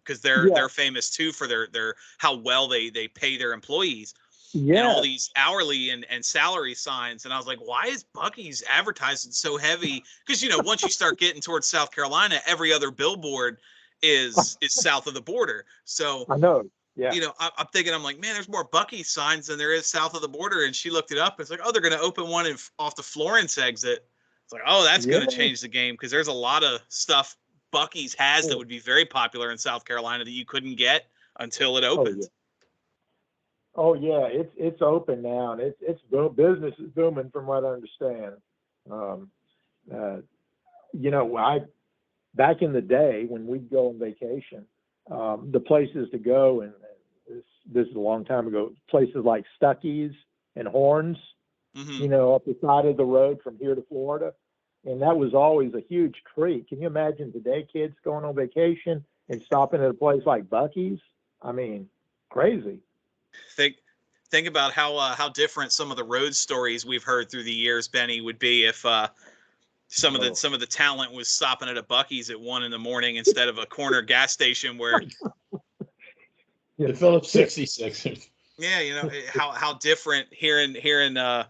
because they're famous too for their how well they pay their employees. Yeah. And all these hourly and salary signs. And I was like, why is Buc-ee's advertising so heavy? Because, once you start getting towards South Carolina, every other billboard is south of the border. So I know. Yeah. I'm thinking, I'm like, man, there's more Buc-ee's signs than there is south of the border. And she looked it up. It's like, oh, they're going to open one off the Florence exit. It's like, oh, that's going to change the game, because there's a lot of stuff Buc-ee's has that would be very popular in South Carolina that you couldn't get until it opens. Oh yeah, it's open now, and it's business is booming from what I understand. Back in the day when we'd go on vacation, the places to go, and this is a long time ago, places like Stuckey's and Horns, up the side of the road from here to Florida, and that was always a huge treat. Can you imagine today kids going on vacation and stopping at a place like Buc-ee's? I mean, crazy. Think about how different some of the road stories we've heard through the years, Benny, would be if some of the talent was stopping at a Buc-ee's at 1 a.m. instead of a corner gas station where the Phillips 66. Yeah, how different here in the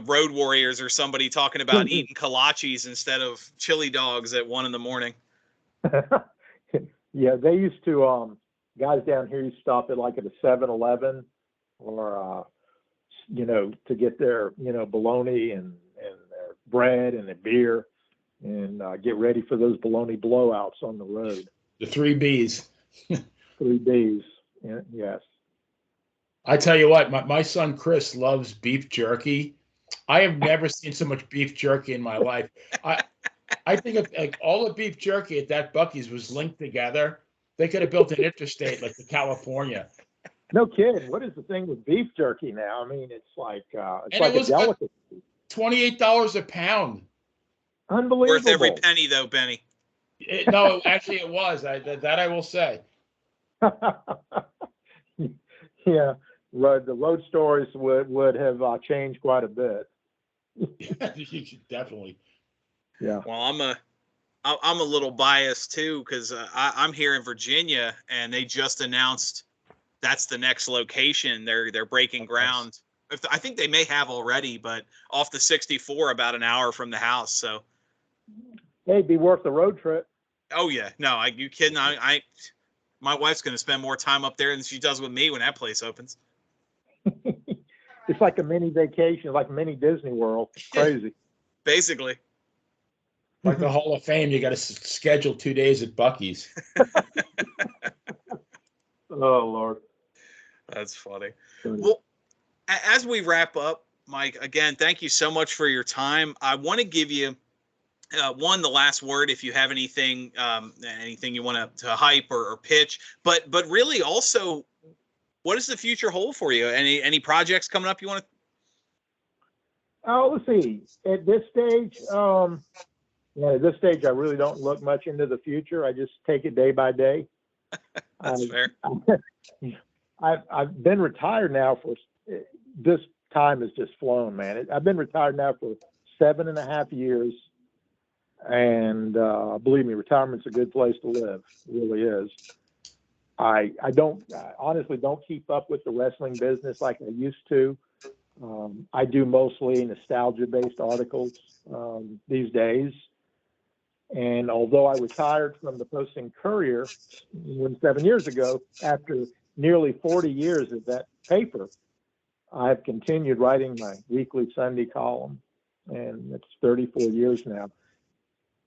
Road Warriors or somebody talking about eating kolaches instead of chili dogs at 1 a.m. Yeah, they used to guys down here used to stop at like at a 7-Eleven or to get their bologna and their bread and their beer and get ready for those bologna blowouts on the road. The 3 B's. 3 B's. Yeah, yes. I tell you what, my son Chris loves beef jerky. I have never seen so much beef jerky in my life. I think if like all the beef jerky at that Buc-ee's was linked together, they could have built an interstate like to California. No kidding. What is the thing with beef jerky now? I mean, it's like a delicacy. $28 a pound. Unbelievable. Worth every penny, though, Benny. No, actually, it was. That I will say. Yeah, the road stories would have changed quite a bit. Definitely. Yeah. Well, I'm a little biased too, because I'm here in Virginia, and they just announced that's the next location. They're breaking ground. I think they may have already, but off the 64, about an hour from the house. So, hey, it'd be worth the road trip. Oh yeah, no, you kidding? My wife's going to spend more time up there than she does with me when that place opens. It's like a mini vacation, like a mini Disney World. It's crazy. Basically. Like the Hall of Fame, you got to schedule 2 days at Buc-ee's. Oh, Lord. That's funny. Well, as we wrap up, Mike, again, thank you so much for your time. I want to give you, the last word, if you have anything you want to hype or pitch, but really also, what does the future hold for you? Any projects coming up you want to? Oh, let's see. At this stage, I really don't look much into the future. I just take it day by day. That's fair. I've been retired now for this time has just flown, man. I've been retired now for 7.5 years. And believe me, retirement's a good place to live. It really is. I honestly don't keep up with the wrestling business like I used to. I do mostly nostalgia-based articles these days. And although I retired from the Posting Courier 7 years ago, after nearly 40 years of that paper, I have continued writing my weekly Sunday column, and it's 34 years now.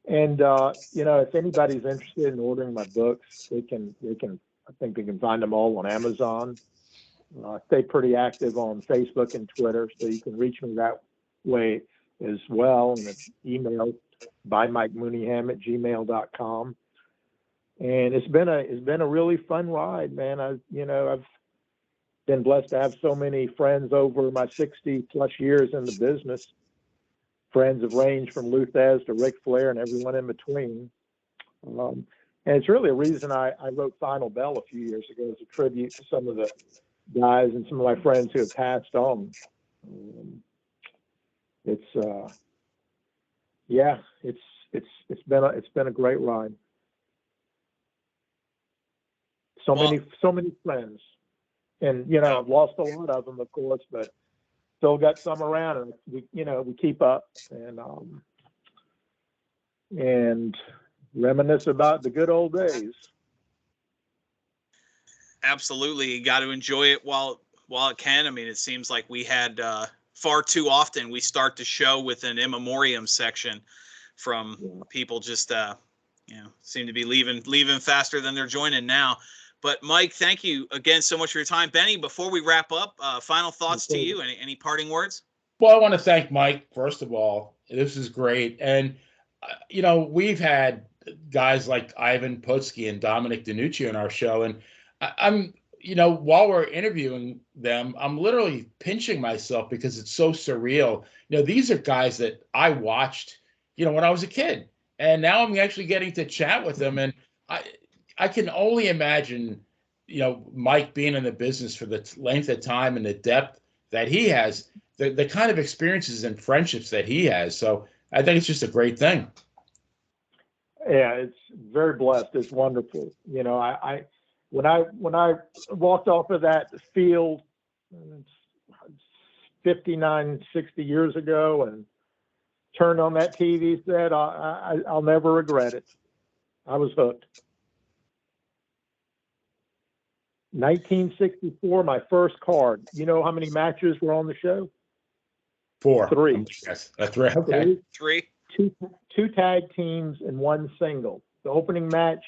And if anybody's interested in ordering my books, they can. I think they can find them all on Amazon. I stay pretty active on Facebook and Twitter, so you can reach me that way as well. And it's email by MikeMooneyham@gmail.com. And it's been a really fun ride, man. I've been blessed to have so many friends over my 60 plus years in the business. Friends have ranged from Lou Thez to Ric Flair and everyone in between. And it's really a reason I wrote Final Bell a few years ago as a tribute to some of the guys and some of my friends who have passed on. It's yeah, it's been a great ride. So many friends, and I've lost a lot of them, of course, but still got some around, and we keep up and reminisce about the good old days. Absolutely, you got to enjoy it while it can. I mean, it seems like we had far too often we start the show with an in memoriam section from people just seem to be leaving faster than they're joining now. But Mike, thank you again so much for your time. Benny, before we wrap up, final thoughts to you. Any parting words? Well, I want to thank Mike, first of all. This is great. And, we've had guys like Ivan Putski and Dominic DiNucci on our show. And I'm, while we're interviewing them, I'm literally pinching myself because it's so surreal. These are guys that I watched, when I was a kid. And now I'm actually getting to chat with them. And I can only imagine, Mike being in the business for the length of time and the depth that he has, the kind of experiences and friendships that he has. So I think it's just a great thing. Yeah, it's very blessed. It's wonderful. When I walked off of that field 59, 60 years ago and turned on that TV set, I'll never regret it. I was hooked. 1964, my first card. You know how many matches were on the show? 4. 3. Yes, that's right. Okay. 3. Two tag teams and one single. The opening match,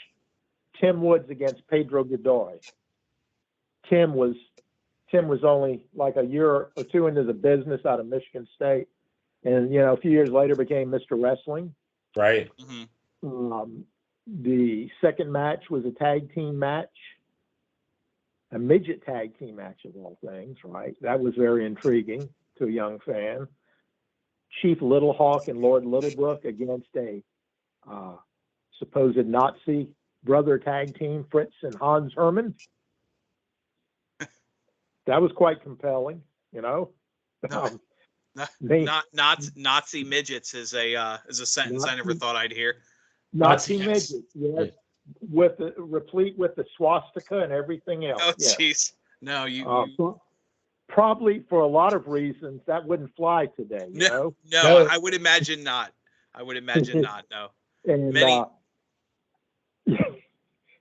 Tim Woods against Pedro Godoy. Tim was only like a year or two into the business out of Michigan State, and a few years later became Mr. Wrestling. Right. Mm-hmm. The second match was a tag team match. A midget tag team match of all things, right? That was very intriguing to a young fan. Chief Littlehawk and Lord Littlebrook against a supposed Nazi brother tag team, Fritz and Hans Hermann. That was quite compelling, No, not Nazi midgets is a sentence I never thought I'd hear. Nazi midgets, yes. Replete with the swastika and everything else. Oh, jeez. Yes. No, probably for a lot of reasons that wouldn't fly today. No, I would imagine not. No. And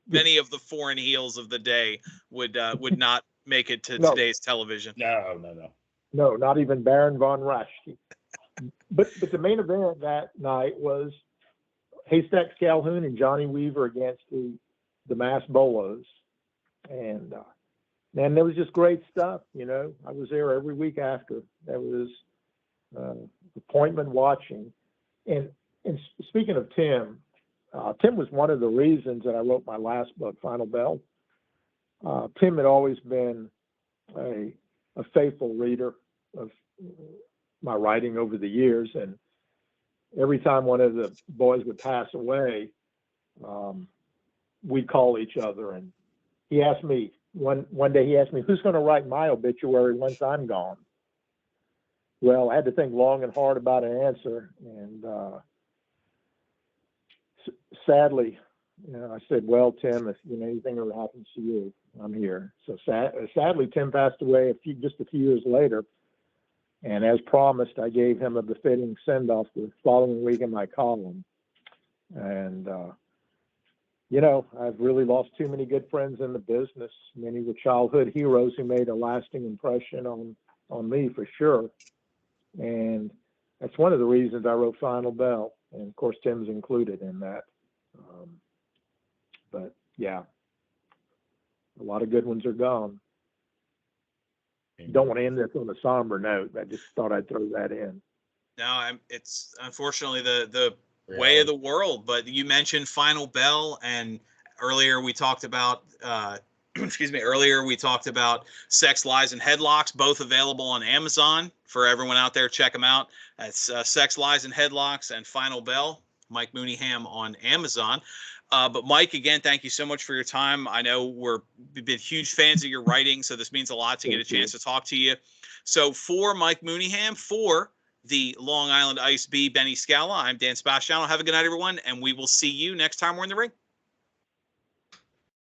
many of the foreign heels of the day would not make it to today's television. No, not even Baron von Raschke. But the main event that night was Haystacks Calhoun and Johnny Weaver against the Mass Bolos. And man, there was just great stuff. I was there every week after. That was appointment watching. And speaking of Tim, Tim was one of the reasons that I wrote my last book, Final Bell. Tim had always been a faithful reader of my writing over the years, and every time one of the boys would pass away, we'd call each other, and he asked me one day, he asked me, who's going to write my obituary once I'm gone? Well, I had to think long and hard about an answer, and sadly, I said, well, Tim, if anything ever happens to you, I'm here. So sadly, Tim passed away just a few years later. And as promised, I gave him a befitting send-off the following week in my column. And, I've really lost too many good friends in the business. Many were childhood heroes who made a lasting impression on me, for sure. And that's one of the reasons I wrote Final Bell. And, of course, Tim's included in that. But, yeah, a lot of good ones are gone. Don't want to end this on a somber note. I just thought I'd throw that in. No, it's unfortunately the way of the world. But you mentioned Final Bell, and earlier we talked about Earlier we talked about Sex, Lies, and Headlocks, both available on Amazon for everyone out there. Check them out. That's Sex, Lies, and Headlocks and Final Bell. Mike Mooneyham on Amazon. But Mike, again, thank you so much for your time. I know we've been huge fans of your writing, so this means a lot to get a chance to talk to you. So for Mike Mooneyham, for the Long Island Ice B, Benny Scala, I'm Dan Sebastiano. Have a good night, everyone, and we will see you next time we're in the ring.